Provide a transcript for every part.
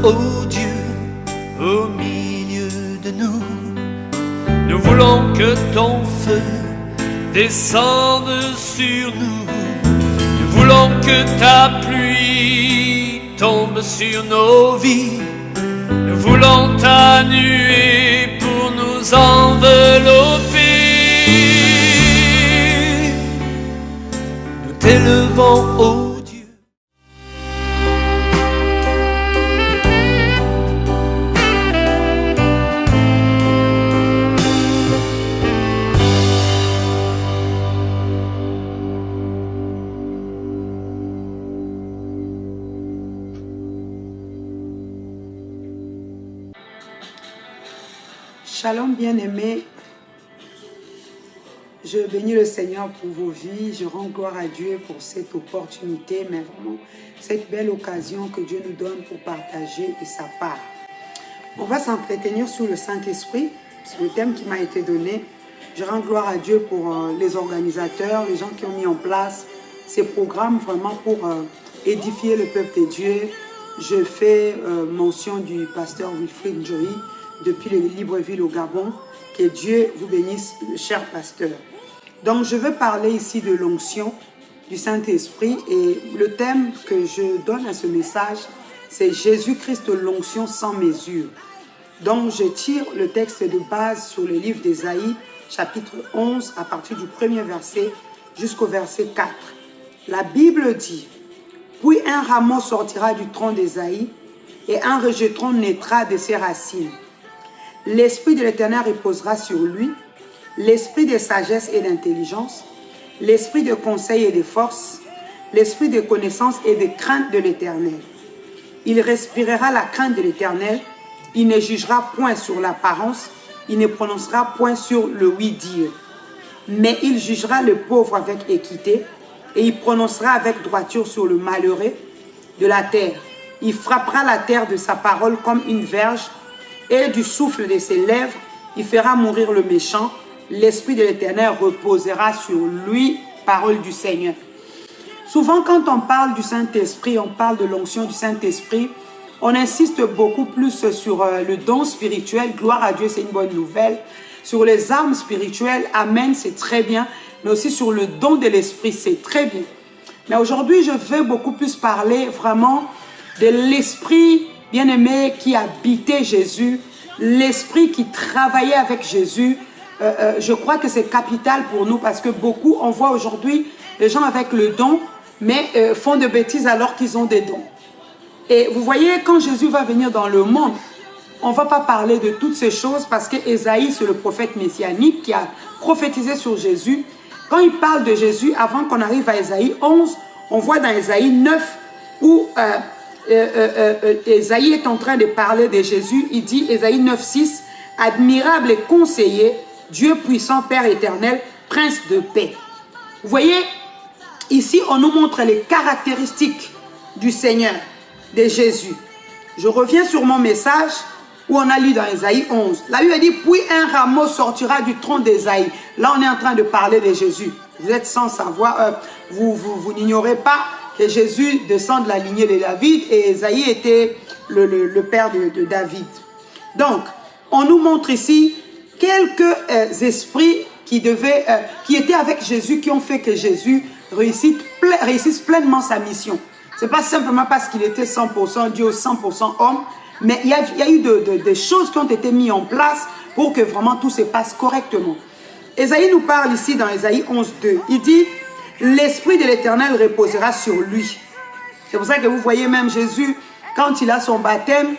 ô Dieu, au milieu de nous. Nous voulons que ton feu descende sur nous. Nous voulons que ta pluie tombe sur nos vies. Nous voulons ta nuée pour nous envelopper. Nous t'élevons, ô Dieu. Shalom bien-aimés, je bénis le Seigneur pour vos vies, je rends gloire à Dieu pour cette opportunité, mais vraiment cette belle occasion que Dieu nous donne pour partager de sa part. On va s'entretenir sur le Saint-Esprit, c'est le thème qui m'a été donné. Je rends gloire à Dieu pour les organisateurs, les gens qui ont mis en place ces programmes vraiment pour édifier le peuple de Dieu. Je fais mention du pasteur Wilfried Njohi, depuis le Libreville au Gabon. Que Dieu vous bénisse, cher pasteur. Donc, je veux parler ici de l'onction du Saint-Esprit et le thème que je donne à ce message, c'est Jésus-Christ, l'onction sans mesure. Donc, je tire le texte de base sur le livre d'Ésaïe, chapitre 11, à partir du premier verset jusqu'au verset 4. La Bible dit, « Puis un rameau sortira du tronc d'Ésaïe et un rejeton naîtra de ses racines. L'Esprit de l'Éternel reposera sur lui, l'Esprit de sagesse et d'intelligence, l'Esprit de conseil et de force, l'Esprit de connaissance et de crainte de l'Éternel. Il respirera la crainte de l'Éternel, il ne jugera point sur l'apparence, il ne prononcera point sur le oui-dire. Mais il jugera le pauvre avec équité, et il prononcera avec droiture sur le malheureux de la terre. Il frappera la terre de sa parole comme une verge, et du souffle de ses lèvres, il fera mourir le méchant. L'Esprit de l'Éternel reposera sur lui, parole du Seigneur. » Souvent, quand on parle du Saint-Esprit, on parle de l'onction du Saint-Esprit, on insiste beaucoup plus sur le don spirituel. Gloire à Dieu, c'est une bonne nouvelle. Sur les armes spirituelles, amen, c'est très bien. Mais aussi sur le don de l'Esprit, c'est très bien. Mais aujourd'hui, je veux beaucoup plus parler vraiment de l'Esprit bien-aimé qui habitait Jésus, l'Esprit qui travaillait avec Jésus. Je crois que c'est capital pour nous parce que beaucoup, on voit aujourd'hui les gens avec le don, mais font de bêtises alors qu'ils ont des dons. Et vous voyez, quand Jésus va venir dans le monde, on ne va pas parler de toutes ces choses parce que Ésaïe, c'est le prophète messianique qui a prophétisé sur Jésus. Quand il parle de Jésus, avant qu'on arrive à Ésaïe 11, on voit dans Ésaïe 9 où Ésaïe est en train de parler de Jésus. Il dit, Ésaïe 9:6, « Admirable et conseiller, Dieu puissant, Père éternel, Prince de paix. » Vous voyez, ici, on nous montre les caractéristiques du Seigneur, de Jésus. Je reviens sur mon message où on a lu dans Ésaïe 11. La Bible dit, « Puis un rameau sortira du tronc d'Ésaïe. » Là, on est en train de parler de Jésus. Vous êtes sans savoir, vous n'ignorez pas que Jésus descend de la lignée de David et Ésaïe était le père de David. Donc, on nous montre ici quelques esprits qui étaient avec Jésus, qui ont fait que Jésus réussisse pleinement sa mission. Ce n'est pas simplement parce qu'il était 100% Dieu, 100% homme, mais il y a eu des choses qui ont été mises en place pour que vraiment tout se passe correctement. Ésaïe nous parle ici dans Ésaïe 11:2. Il dit, « L'Esprit de l'Éternel reposera sur lui. » C'est pour ça que vous voyez même Jésus, quand il a son baptême,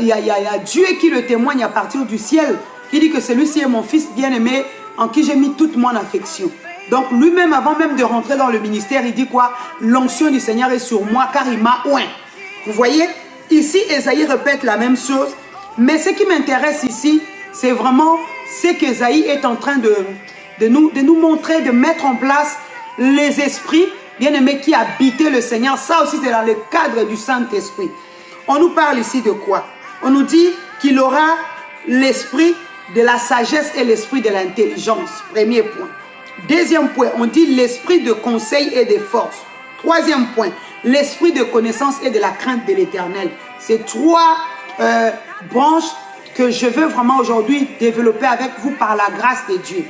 il y a Dieu qui le témoigne à partir du ciel, qui dit que celui-ci est mon fils bien-aimé, en qui j'ai mis toute mon affection. Donc lui-même, avant même de rentrer dans le ministère, il dit quoi? L'onction du Seigneur est sur moi, car il m'a oint. Vous voyez, ici, Ésaïe répète la même chose. Mais ce qui m'intéresse ici, c'est vraiment ce qu'Ésaïe est en train de nous montrer, de mettre en place les esprits bien-aimés qui habitaient le Seigneur. Ça aussi, c'est dans le cadre du Saint-Esprit. On nous parle ici de quoi? On nous dit qu'il aura l'esprit de la sagesse et l'esprit de l'intelligence. Premier point. Deuxième point, on dit l'esprit de conseil et de force. Troisième point, l'esprit de connaissance et de la crainte de l'Éternel. ces trois branches que je veux vraiment aujourd'hui développer avec vous par la grâce de Dieu.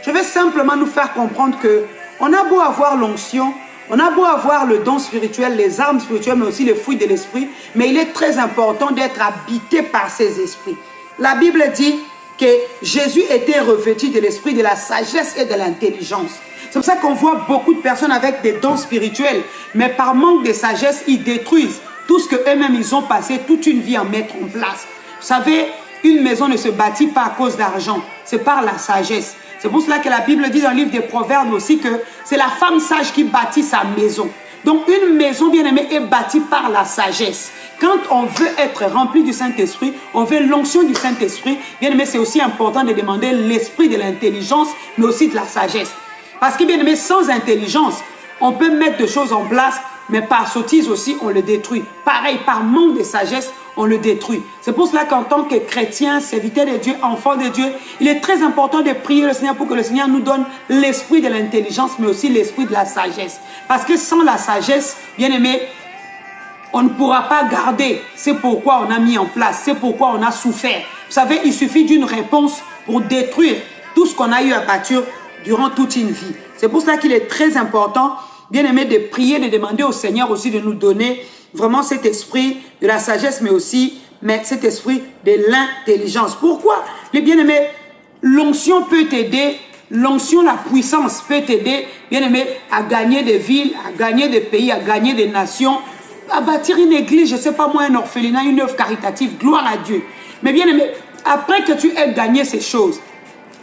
Je vais simplement nous faire comprendre que on a beau avoir l'onction, on a beau avoir le don spirituel, les armes spirituelles, mais aussi les fruits de l'esprit, mais il est très important d'être habité par ces esprits. La Bible dit que Jésus était revêtu de l'esprit de la sagesse et de l'intelligence. C'est pour ça qu'on voit beaucoup de personnes avec des dons spirituels, mais par manque de sagesse, ils détruisent tout ce qu'eux-mêmes ils ont passé toute une vie à mettre en place. Vous savez, une maison ne se bâtit pas à cause d'argent, c'est par la sagesse. C'est pour cela que la Bible dit dans le livre des Proverbes aussi que c'est la femme sage qui bâtit sa maison. Donc une maison bien aimée est bâtie par la sagesse. Quand on veut être rempli du Saint-Esprit, on veut l'onction du Saint-Esprit, bien aimé, c'est aussi important de demander l'esprit de l'intelligence, mais aussi de la sagesse. Parce que bien aimé, sans intelligence, on peut mettre des choses en place, mais par sottise aussi, on le détruit. Pareil, par manque de sagesse, on le détruit. C'est pour cela qu'en tant que chrétien, serviteur de Dieu, enfant de Dieu, il est très important de prier le Seigneur pour que le Seigneur nous donne l'esprit de l'intelligence, mais aussi l'esprit de la sagesse. Parce que sans la sagesse, bien aimé, on ne pourra pas garder. C'est pourquoi on a mis en place, c'est pourquoi on a souffert. Vous savez, il suffit d'une réponse pour détruire tout ce qu'on a eu à bâtir durant toute une vie. C'est pour cela qu'il est très important, bien aimé, de prier, de demander au Seigneur aussi de nous donner vraiment cet esprit de la sagesse, mais aussi cet esprit de l'intelligence. Pourquoi? Les bien-aimés, l'onction peut t'aider, l'onction, la puissance peut t'aider, bien-aimé, à gagner des villes, à gagner des pays, à gagner des nations, à bâtir une église, je ne sais pas moi, un orphelinat, une œuvre caritative, gloire à Dieu. Mais bien-aimé, après que tu aies gagné ces choses,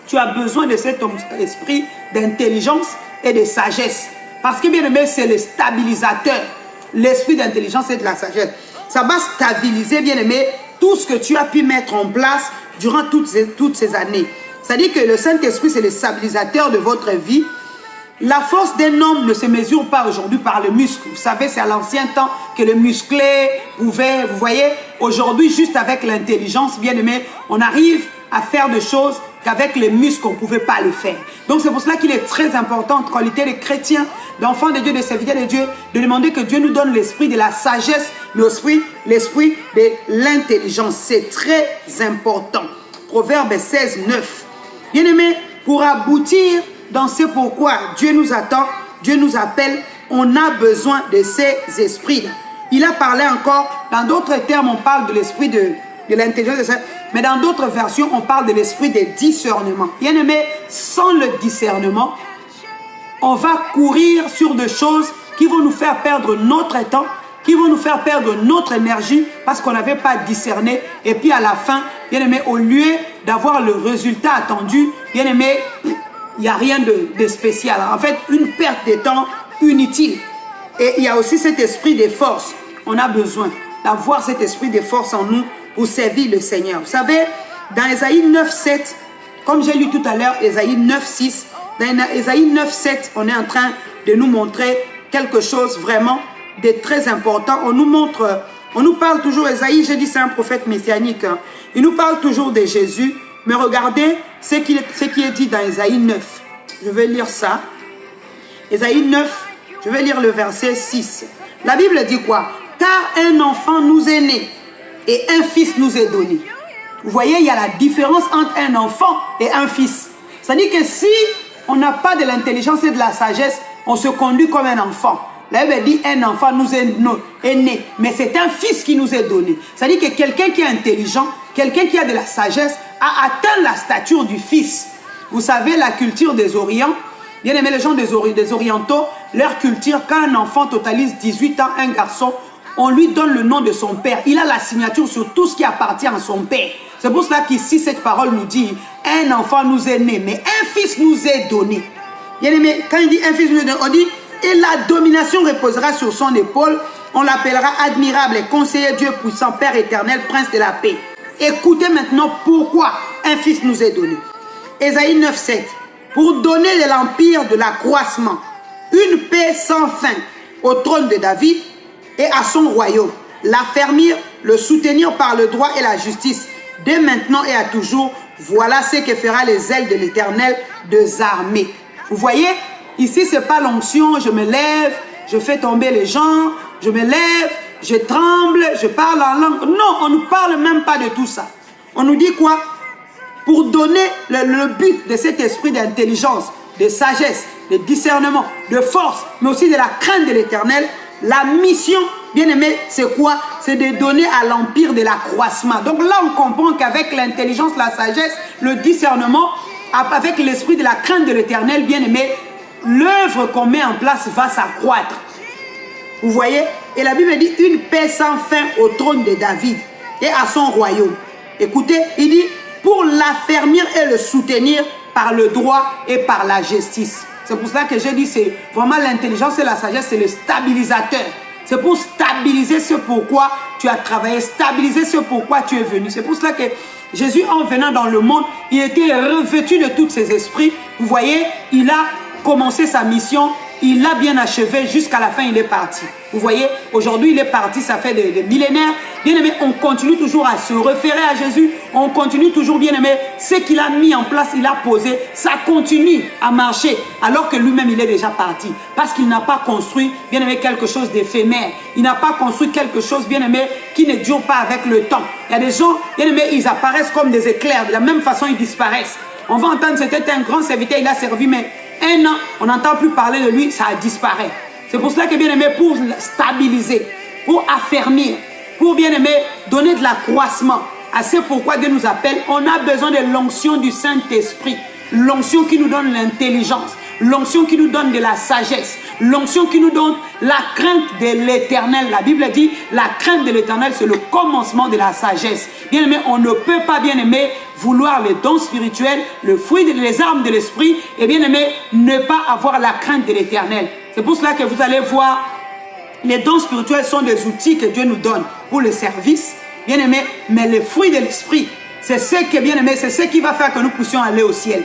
tu as besoin de cet esprit d'intelligence et de sagesse. Parce que bien aimé, c'est le stabilisateur. L'esprit d'intelligence et de la sagesse. Ça va stabiliser, bien aimé, tout ce que tu as pu mettre en place durant toutes ces années. C'est-à-dire que le Saint-Esprit, c'est le stabilisateur de votre vie. La force d'un homme ne se mesure pas aujourd'hui par le muscle. Vous savez, c'est à l'ancien temps que le musclé pouvait, vous voyez, aujourd'hui, juste avec l'intelligence, bien aimé, on arrive à faire des choses qu'avec les muscles, on ne pouvait pas le faire. Donc, c'est pour cela qu'il est très important, en qualité de chrétien, d'enfant de Dieu, de serviteur de Dieu, de demander que Dieu nous donne l'esprit de la sagesse, l'esprit de l'intelligence. C'est très important. Proverbe 16, 9. Bien-aimé, pour aboutir dans ce pourquoi Dieu nous attend, Dieu nous appelle, on a besoin de ces esprits-là. Il a parlé encore, dans d'autres termes, on parle de l'esprit de l'intelligence, mais dans d'autres versions, on parle de l'esprit de discernement. Bien-aimé, sans le discernement, on va courir sur des choses qui vont nous faire perdre notre temps, qui vont nous faire perdre notre énergie parce qu'on n'avait pas discerné. Et puis à la fin, bien aimé, au lieu d'avoir le résultat attendu, bien aimé, il n'y a rien de spécial. En fait, une perte de temps inutile. Et il y a aussi cet esprit de force. On a besoin d'avoir cet esprit de force en nous pour servir le Seigneur. Vous savez, dans Ésaïe 9, 7, comme j'ai lu tout à l'heure, Ésaïe 9, 6, dans Ésaïe 9, 7, on est en train de nous montrer quelque chose vraiment de très important. On nous parle toujours, Ésaïe, j'ai dit c'est un prophète messianique, hein. Il nous parle toujours de Jésus, mais regardez ce qui est dit dans Ésaïe 9. Je vais lire ça. Ésaïe 9, je vais lire le verset 6. La Bible dit quoi? Car un enfant nous est né et un fils nous est donné. Vous voyez, il y a la différence entre un enfant et un fils. C'est-à-dire que si on n'a pas de l'intelligence et de la sagesse, on se conduit comme un enfant. La Bible dit un enfant nous est né, mais c'est un fils qui nous est donné. C'est-à-dire que quelqu'un qui est intelligent, quelqu'un qui a de la sagesse, a atteint la stature du fils. Vous savez, la culture des Orients, bien aimé les gens des Orientaux, leur culture, quand un enfant totalise 18 ans, un garçon, on lui donne le nom de son père. Il a la signature sur tout ce qui appartient à son père. C'est pour cela qu'ici, cette parole nous dit, un enfant nous est né, mais un fils nous est donné. Bien aimé, quand il dit un fils nous est donné, on dit, et la domination reposera sur son épaule. On l'appellera admirable et conseiller, Dieu puissant, Père éternel, prince de la paix. Écoutez maintenant pourquoi un fils nous est donné. Ésaïe 9, 7. Pour donner de l'empire de l'accroissement, une paix sans fin au trône de David et à son royaume. L'affermir, le soutenir par le droit et la justice, dès maintenant et à toujours. Voilà ce que fera les ailes de l'Éternel des armées. Vous voyez, ici, ce n'est pas l'onction, je me lève, je fais tomber les gens, je me lève je tremble, je parle en langue. Non, on ne nous parle même pas de tout ça. On nous dit quoi? Pour donner le but de cet esprit d'intelligence, de sagesse, de discernement, de force, mais aussi de la crainte de l'Éternel, la mission, bien aimé, c'est quoi? C'est de donner à l'empire de l'accroissement. Donc là, on comprend qu'avec l'intelligence, la sagesse, le discernement, avec l'esprit de la crainte de l'Éternel, bien aimé, l'œuvre qu'on met en place va s'accroître. Vous voyez? Et la Bible dit une paix sans fin au trône de David et à son royaume. Écoutez, il dit pour l'affermir et le soutenir par le droit et par la justice. C'est pour cela que j'ai dit, c'est vraiment l'intelligence et la sagesse, c'est le stabilisateur. C'est pour stabiliser ce pourquoi tu as travaillé, stabiliser ce pourquoi tu es venu. C'est pour cela que Jésus, en venant dans le monde, il était revêtu de tous ses esprits. Vous voyez, il a commencé sa mission, il l'a bien achevé, jusqu'à la fin, il est parti. Vous voyez, aujourd'hui, il est parti, ça fait des millénaires. Bien aimé, on continue toujours à se référer à Jésus. On continue toujours, bien aimé, ce qu'il a mis en place, il a posé, ça continue à marcher, alors que lui-même, il est déjà parti. Parce qu'il n'a pas construit, bien aimé, quelque chose d'éphémère. Il n'a pas construit quelque chose, bien aimé, qui ne dure pas avec le temps. Il y a des gens, bien aimé, ils apparaissent comme des éclairs. De la même façon, ils disparaissent. On va entendre, c'était un grand serviteur, il a servi, mais un an, on n'entend plus parler de lui, ça a disparu. C'est pour cela que, bien aimé, pour stabiliser, pour affermir, pour, bien aimé, donner de l'accroissement, c'est pourquoi Dieu nous appelle, on a besoin de l'onction du Saint-Esprit, l'onction qui nous donne l'intelligence, l'onction qui nous donne de la sagesse, l'onction qui nous donne la crainte de l'Éternel. La Bible dit, la crainte de l'Éternel, c'est le commencement de la sagesse. Bien aimé, on ne peut pas, bien aimé, vouloir les dons spirituels, le fruit des armes de l'esprit, et bien aimé, ne pas avoir la crainte de l'Éternel. C'est pour cela que vous allez voir, les dons spirituels sont des outils que Dieu nous donne pour le service, bien aimé, mais les fruits de l'esprit, c'est ce qui est bien aimé, c'est ce qui va faire que nous puissions aller au ciel.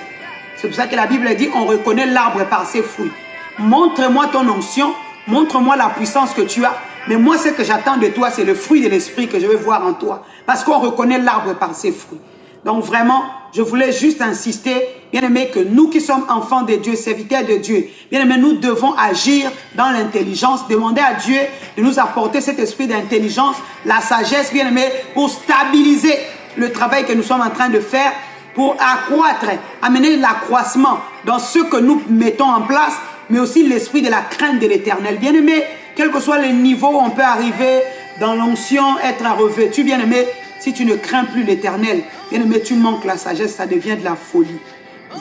C'est pour ça que la Bible dit, on reconnaît l'arbre par ses fruits. Montre-moi ton onction, montre-moi la puissance que tu as, mais moi ce que j'attends de toi, c'est le fruit de l'esprit que je veux voir en toi, parce qu'on reconnaît l'arbre par ses fruits. Donc vraiment, je voulais juste insister, bien aimé, que nous qui sommes enfants de Dieu, serviteurs de Dieu, bien aimé, nous devons agir dans l'intelligence, demander à Dieu de nous apporter cet esprit d'intelligence, la sagesse, bien aimé, pour stabiliser le travail que nous sommes en train de faire, pour accroître, amener l'accroissement dans ce que nous mettons en place, mais aussi l'esprit de la crainte de l'Éternel. Bien aimé, quel que soit le niveau où on peut arriver dans l'onction, être revêtu, bien aimé, si tu ne crains plus l'Éternel, bien aimé, tu manques la sagesse, ça devient de la folie.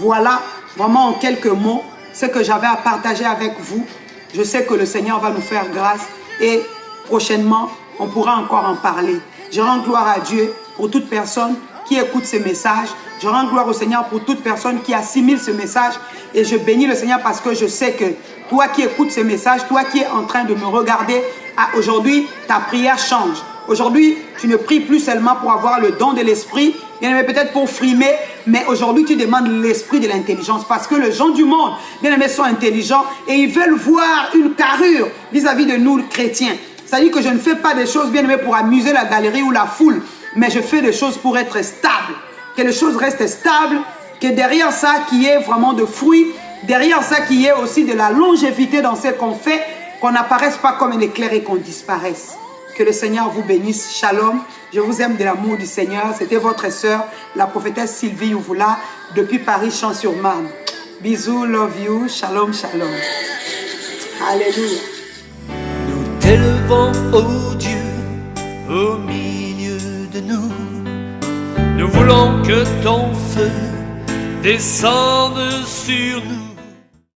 Voilà, vraiment en quelques mots, ce que j'avais à partager avec vous. Je sais que le Seigneur va nous faire grâce et prochainement, on pourra encore en parler. Je rends gloire à Dieu pour toute personne qui écoute ce message. Je rends gloire au Seigneur pour toute personne qui assimile ce message. Et je bénis le Seigneur parce que je sais que toi qui écoutes ce message, toi qui es en train de me regarder, aujourd'hui, ta prière change. Aujourd'hui, tu ne pries plus seulement pour avoir le don de l'esprit, bien aimé, peut-être pour frimer, mais aujourd'hui, tu demandes l'esprit de l'intelligence parce que les gens du monde, bien aimé, sont intelligents et ils veulent voir une carrure vis-à-vis de nous, chrétiens. C'est-à-dire que je ne fais pas des choses, bien aimé, pour amuser la galerie ou la foule, mais je fais des choses pour être stable. Que les choses restent stables, que derrière ça, qu'il y ait vraiment de fruits, derrière ça, qu'il y ait aussi de la longévité dans ce qu'on fait, qu'on n'apparaisse pas comme un éclair et qu'on disparaisse. Que le Seigneur vous bénisse. Shalom. Je vous aime de l'amour du Seigneur. C'était votre sœur, la prophétesse Sylvie Ouvoula, depuis Paris, Champs-sur-Marne. Bisous, love you. Shalom, shalom. Alléluia. Nous t'élevons, ô Dieu, au milieu de nous. Nous voulons que ton feu descende sur nous.